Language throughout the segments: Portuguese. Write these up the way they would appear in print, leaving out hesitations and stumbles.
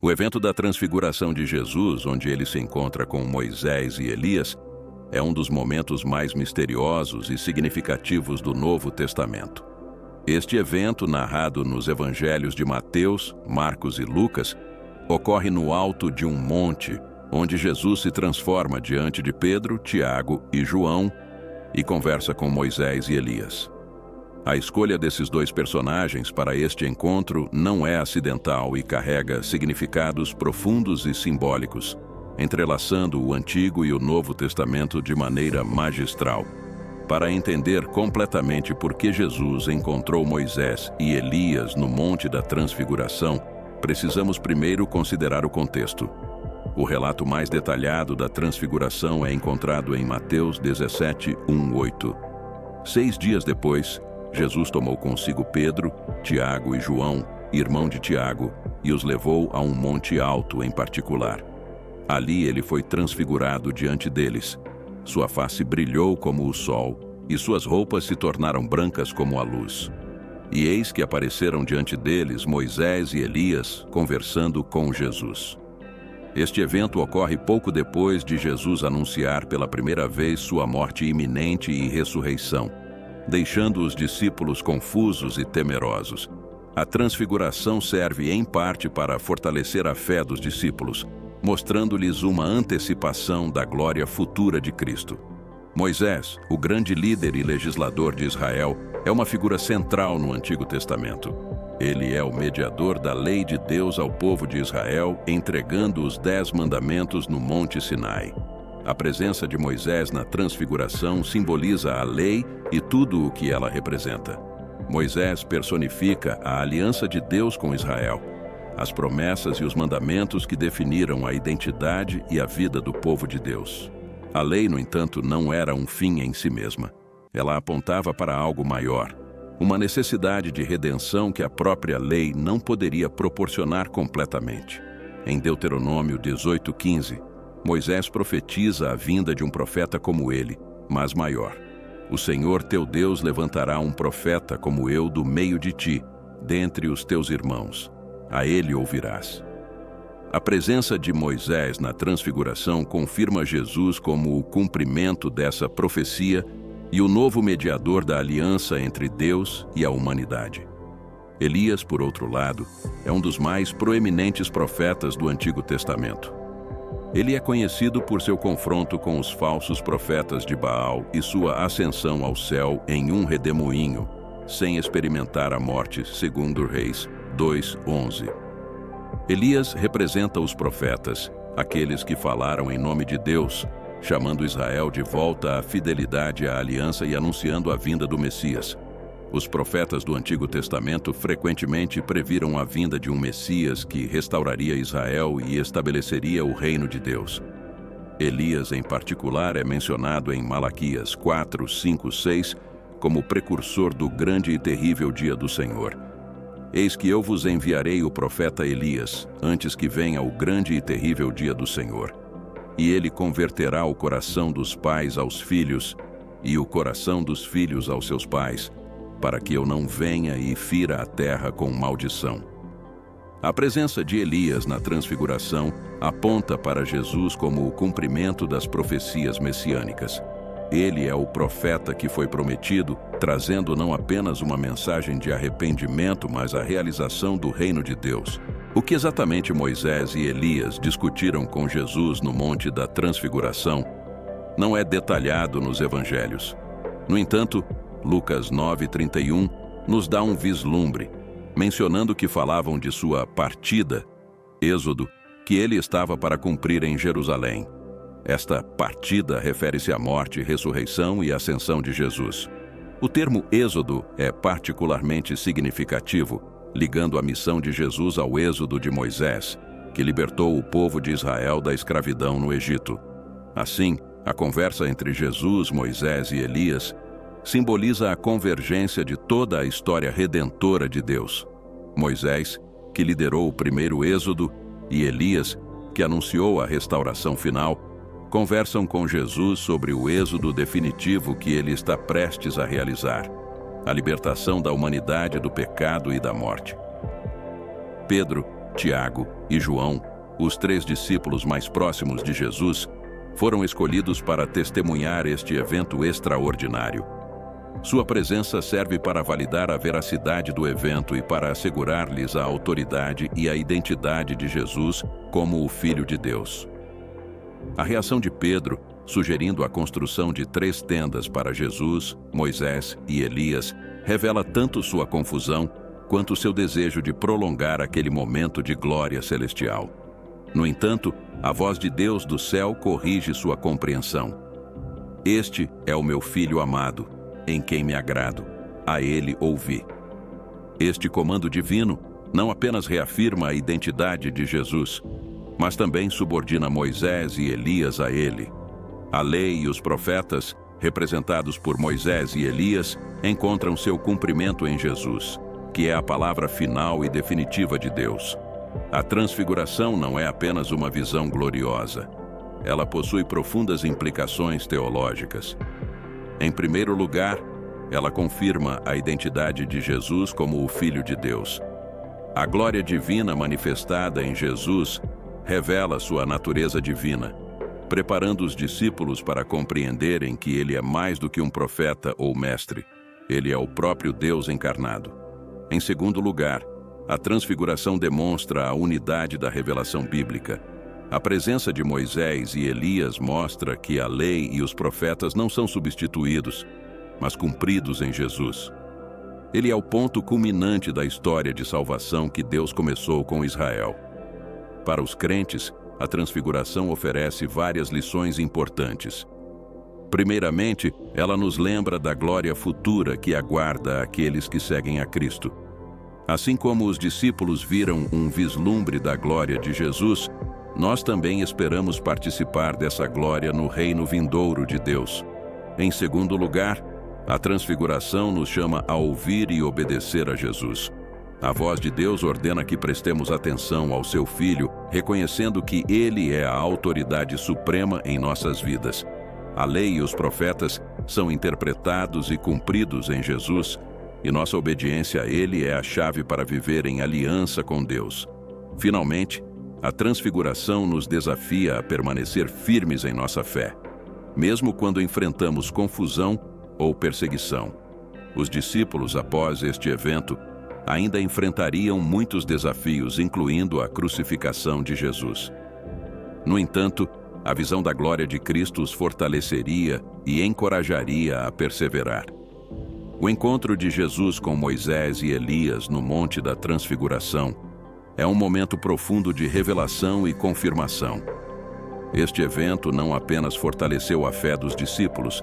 O evento da transfiguração de Jesus, onde ele se encontra com Moisés e Elias, é um dos momentos mais misteriosos e significativos do Novo Testamento. Este evento, narrado nos evangelhos de Mateus, Marcos e Lucas, ocorre no alto de um monte, onde Jesus se transforma diante de Pedro, Tiago e João e conversa com Moisés e Elias. A escolha desses dois personagens para este encontro não é acidental e carrega significados profundos e simbólicos, entrelaçando o Antigo e o Novo Testamento de maneira magistral. Para entender completamente por que Jesus encontrou Moisés e Elias no Monte da Transfiguração, precisamos primeiro considerar o contexto. O relato mais detalhado da Transfiguração é encontrado em Mateus 17, 1-8. 6 dias depois, Jesus tomou consigo Pedro, Tiago e João, irmão de Tiago, e os levou a um monte alto em particular. Ali ele foi transfigurado diante deles. Sua face brilhou como o sol, e suas roupas se tornaram brancas como a luz. E eis que apareceram diante deles Moisés e Elias, conversando com Jesus. Este evento ocorre pouco depois de Jesus anunciar pela primeira vez sua morte iminente e ressurreição, deixando os discípulos confusos e temerosos. A transfiguração serve em parte para fortalecer a fé dos discípulos, mostrando-lhes uma antecipação da glória futura de Cristo. Moisés, o grande líder e legislador de Israel, é uma figura central no Antigo Testamento. Ele é o mediador da lei de Deus ao povo de Israel, entregando os 10 mandamentos no Monte Sinai. A presença de Moisés na transfiguração simboliza a lei e tudo o que ela representa. Moisés personifica a aliança de Deus com Israel, as promessas e os mandamentos que definiram a identidade e a vida do povo de Deus. A lei, no entanto, não era um fim em si mesma. Ela apontava para algo maior, uma necessidade de redenção que a própria lei não poderia proporcionar completamente. Em Deuteronômio 18:15, Moisés profetiza a vinda de um profeta como ele, mas maior. O Senhor teu Deus levantará um profeta como eu do meio de ti, dentre os teus irmãos. A ele ouvirás. A presença de Moisés na transfiguração confirma Jesus como o cumprimento dessa profecia e o novo mediador da aliança entre Deus e a humanidade. Elias, por outro lado, é um dos mais proeminentes profetas do Antigo Testamento. Ele é conhecido por seu confronto com os falsos profetas de Baal e sua ascensão ao céu em um redemoinho, sem experimentar a morte, segundo Reis 2:11. Elias representa os profetas, aqueles que falaram em nome de Deus, chamando Israel de volta à fidelidade à aliança e anunciando a vinda do Messias. Os profetas do Antigo Testamento frequentemente previram a vinda de um Messias que restauraria Israel e estabeleceria o reino de Deus. Elias, em particular, é mencionado em Malaquias 4, 5, 6 como precursor do grande e terrível dia do Senhor. Eis que eu vos enviarei o profeta Elias, antes que venha o grande e terrível dia do Senhor. E ele converterá o coração dos pais aos filhos, e o coração dos filhos aos seus pais, para que eu não venha e fira a terra com maldição. A presença de Elias na transfiguração aponta para Jesus como o cumprimento das profecias messiânicas. Ele é o profeta que foi prometido, trazendo não apenas uma mensagem de arrependimento, mas a realização do reino de Deus. O que exatamente Moisés e Elias discutiram com Jesus no Monte da Transfiguração não é detalhado nos evangelhos. No entanto, Lucas 9:31 nos dá um vislumbre, mencionando que falavam de sua partida, Êxodo, que ele estava para cumprir em Jerusalém. Esta partida refere-se à morte, ressurreição e ascensão de Jesus. O termo Êxodo é particularmente significativo, ligando a missão de Jesus ao êxodo de Moisés, que libertou o povo de Israel da escravidão no Egito. Assim, a conversa entre Jesus, Moisés e Elias simboliza a convergência de toda a história redentora de Deus. Moisés, que liderou o primeiro êxodo, e Elias, que anunciou a restauração final, conversam com Jesus sobre o êxodo definitivo que ele está prestes a realizar, a libertação da humanidade do pecado e da morte. Pedro, Tiago e João, os 3 discípulos mais próximos de Jesus, foram escolhidos para testemunhar este evento extraordinário. Sua presença serve para validar a veracidade do evento e para assegurar-lhes a autoridade e a identidade de Jesus como o Filho de Deus. A reação de Pedro, sugerindo a construção de 3 tendas para Jesus, Moisés e Elias, revela tanto sua confusão quanto seu desejo de prolongar aquele momento de glória celestial. No entanto, a voz de Deus do céu corrige sua compreensão. Este é o meu Filho amado, em quem me agrado. A ele ouvi. Este comando divino não apenas reafirma a identidade de Jesus, mas também subordina Moisés e Elias a ele. A lei e os profetas, representados por Moisés e Elias, encontram seu cumprimento em Jesus, que é a palavra final e definitiva de Deus. A transfiguração não é apenas uma visão gloriosa. Ela possui profundas implicações teológicas. Em primeiro lugar, ela confirma a identidade de Jesus como o Filho de Deus. A glória divina manifestada em Jesus revela sua natureza divina, preparando os discípulos para compreenderem que ele é mais do que um profeta ou mestre. Ele é o próprio Deus encarnado. Em segundo lugar, a transfiguração demonstra a unidade da revelação bíblica. A presença de Moisés e Elias mostra que a lei e os profetas não são substituídos, mas cumpridos em Jesus. Ele é o ponto culminante da história de salvação que Deus começou com Israel. Para os crentes, a transfiguração oferece várias lições importantes. Primeiramente, ela nos lembra da glória futura que aguarda aqueles que seguem a Cristo. Assim como os discípulos viram um vislumbre da glória de Jesus, nós também esperamos participar dessa glória no reino vindouro de Deus. Em segundo lugar, a transfiguração nos chama a ouvir e obedecer a Jesus. A voz de Deus ordena que prestemos atenção ao seu Filho, reconhecendo que ele é a autoridade suprema em nossas vidas. A lei e os profetas são interpretados e cumpridos em Jesus, e nossa obediência a ele é a chave para viver em aliança com Deus. Finalmente, a transfiguração nos desafia a permanecer firmes em nossa fé, mesmo quando enfrentamos confusão ou perseguição. Os discípulos, após este evento, ainda enfrentariam muitos desafios, incluindo a crucificação de Jesus. No entanto, a visão da glória de Cristo os fortaleceria e encorajaria a perseverar. O encontro de Jesus com Moisés e Elias no Monte da Transfiguração é um momento profundo de revelação e confirmação. Este evento não apenas fortaleceu a fé dos discípulos,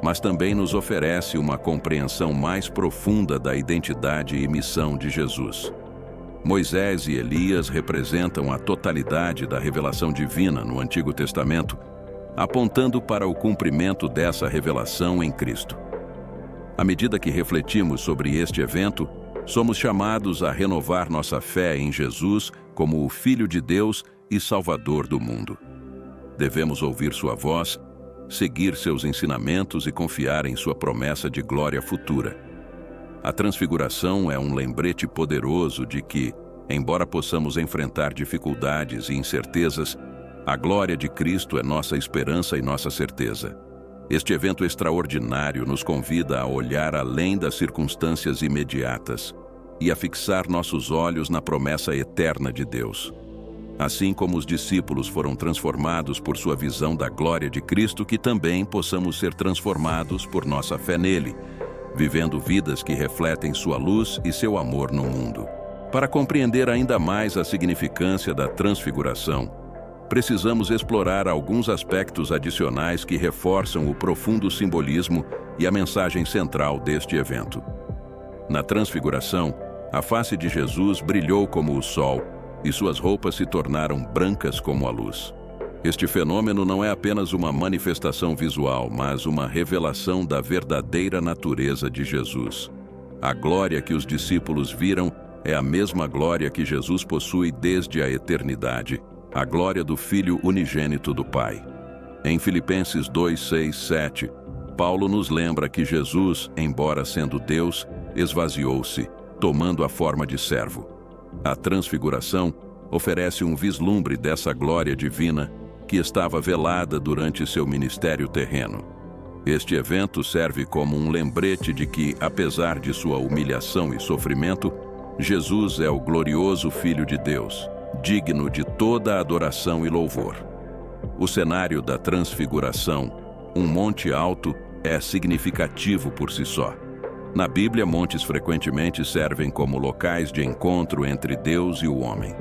mas também nos oferece uma compreensão mais profunda da identidade e missão de Jesus. Moisés e Elias representam a totalidade da revelação divina no Antigo Testamento, apontando para o cumprimento dessa revelação em Cristo. À medida que refletimos sobre este evento, somos chamados a renovar nossa fé em Jesus como o Filho de Deus e Salvador do mundo. Devemos ouvir sua voz, seguir seus ensinamentos e confiar em sua promessa de glória futura. A transfiguração é um lembrete poderoso de que, embora possamos enfrentar dificuldades e incertezas, a glória de Cristo é nossa esperança e nossa certeza. Este evento extraordinário nos convida a olhar além das circunstâncias imediatas e a fixar nossos olhos na promessa eterna de Deus. Assim como os discípulos foram transformados por sua visão da glória de Cristo, que também possamos ser transformados por nossa fé nele, vivendo vidas que refletem sua luz e seu amor no mundo. Para compreender ainda mais a significância da transfiguração, precisamos explorar alguns aspectos adicionais que reforçam o profundo simbolismo e a mensagem central deste evento. Na transfiguração, a face de Jesus brilhou como o sol e suas roupas se tornaram brancas como a luz. Este fenômeno não é apenas uma manifestação visual, mas uma revelação da verdadeira natureza de Jesus. A glória que os discípulos viram é a mesma glória que Jesus possui desde a eternidade, a glória do Filho unigênito do Pai. Em Filipenses 2, 6, 7, Paulo nos lembra que Jesus, embora sendo Deus, esvaziou-se, tomando a forma de servo. A transfiguração oferece um vislumbre dessa glória divina que estava velada durante seu ministério terreno. Este evento serve como um lembrete de que, apesar de sua humilhação e sofrimento, Jesus é o glorioso Filho de Deus, digno de toda adoração e louvor. O cenário da transfiguração, um monte alto, é significativo por si só. Na Bíblia, montes frequentemente servem como locais de encontro entre Deus e o homem.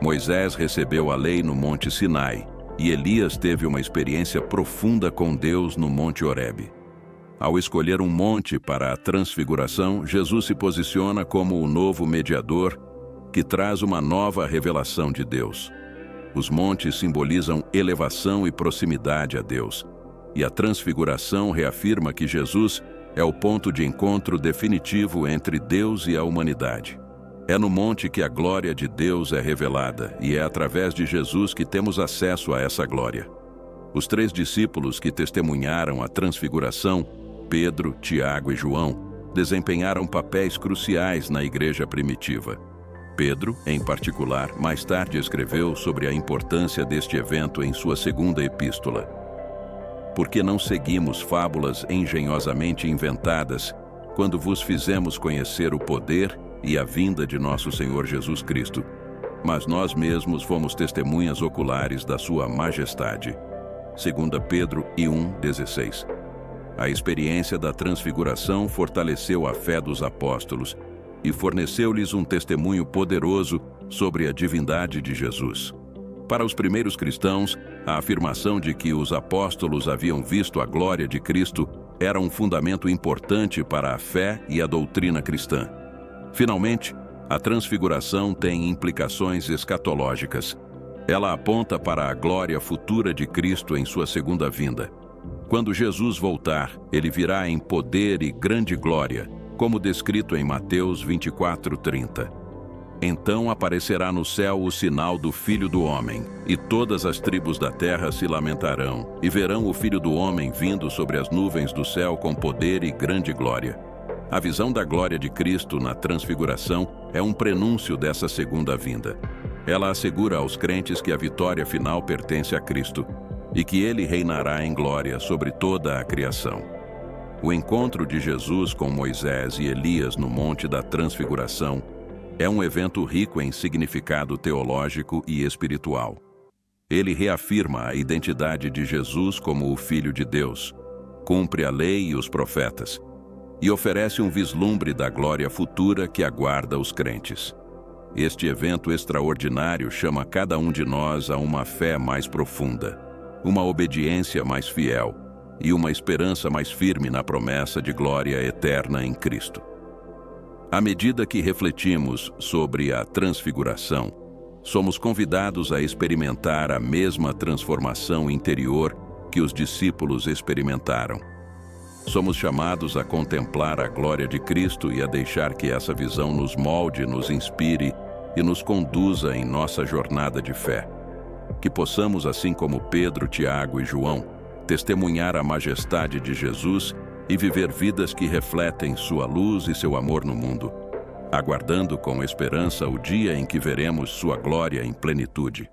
Moisés recebeu a lei no Monte Sinai, e Elias teve uma experiência profunda com Deus no Monte Horebe. Ao escolher um monte para a transfiguração, Jesus se posiciona como o novo mediador que traz uma nova revelação de Deus. Os montes simbolizam elevação e proximidade a Deus, e a transfiguração reafirma que Jesus é o ponto de encontro definitivo entre Deus e a humanidade. É no monte que a glória de Deus é revelada, e é através de Jesus que temos acesso a essa glória. Os 3 discípulos que testemunharam a transfiguração, Pedro, Tiago e João, desempenharam papéis cruciais na igreja primitiva. Pedro, em particular, mais tarde escreveu sobre a importância deste evento em sua 2ª epístola. Porque não seguimos fábulas engenhosamente inventadas, quando vos fizemos conhecer o poder e a vinda de nosso Senhor Jesus Cristo, mas nós mesmos fomos testemunhas oculares da sua majestade. 2 Pedro 1:16. A experiência da transfiguração fortaleceu a fé dos apóstolos e forneceu-lhes um testemunho poderoso sobre a divindade de Jesus. Para os primeiros cristãos, a afirmação de que os apóstolos haviam visto a glória de Cristo era um fundamento importante para a fé e a doutrina cristã. Finalmente, a transfiguração tem implicações escatológicas. Ela aponta para a glória futura de Cristo em sua 2ª vinda. Quando Jesus voltar, ele virá em poder e grande glória, como descrito em Mateus 24:30. Então aparecerá no céu o sinal do Filho do Homem, e todas as tribos da terra se lamentarão, e verão o Filho do Homem vindo sobre as nuvens do céu com poder e grande glória. A visão da glória de Cristo na transfiguração é um prenúncio dessa 2ª vinda. Ela assegura aos crentes que a vitória final pertence a Cristo e que ele reinará em glória sobre toda a criação. O encontro de Jesus com Moisés e Elias no Monte da Transfiguração é um evento rico em significado teológico e espiritual. Ele reafirma a identidade de Jesus como o Filho de Deus, cumpre a lei e os profetas, e oferece um vislumbre da glória futura que aguarda os crentes. Este evento extraordinário chama cada um de nós a uma fé mais profunda, uma obediência mais fiel e uma esperança mais firme na promessa de glória eterna em Cristo. À medida que refletimos sobre a transfiguração, somos convidados a experimentar a mesma transformação interior que os discípulos experimentaram. Somos chamados a contemplar a glória de Cristo e a deixar que essa visão nos molde, nos inspire e nos conduza em nossa jornada de fé. Que possamos, assim como Pedro, Tiago e João, testemunhar a majestade de Jesus e viver vidas que refletem sua luz e seu amor no mundo, aguardando com esperança o dia em que veremos sua glória em plenitude.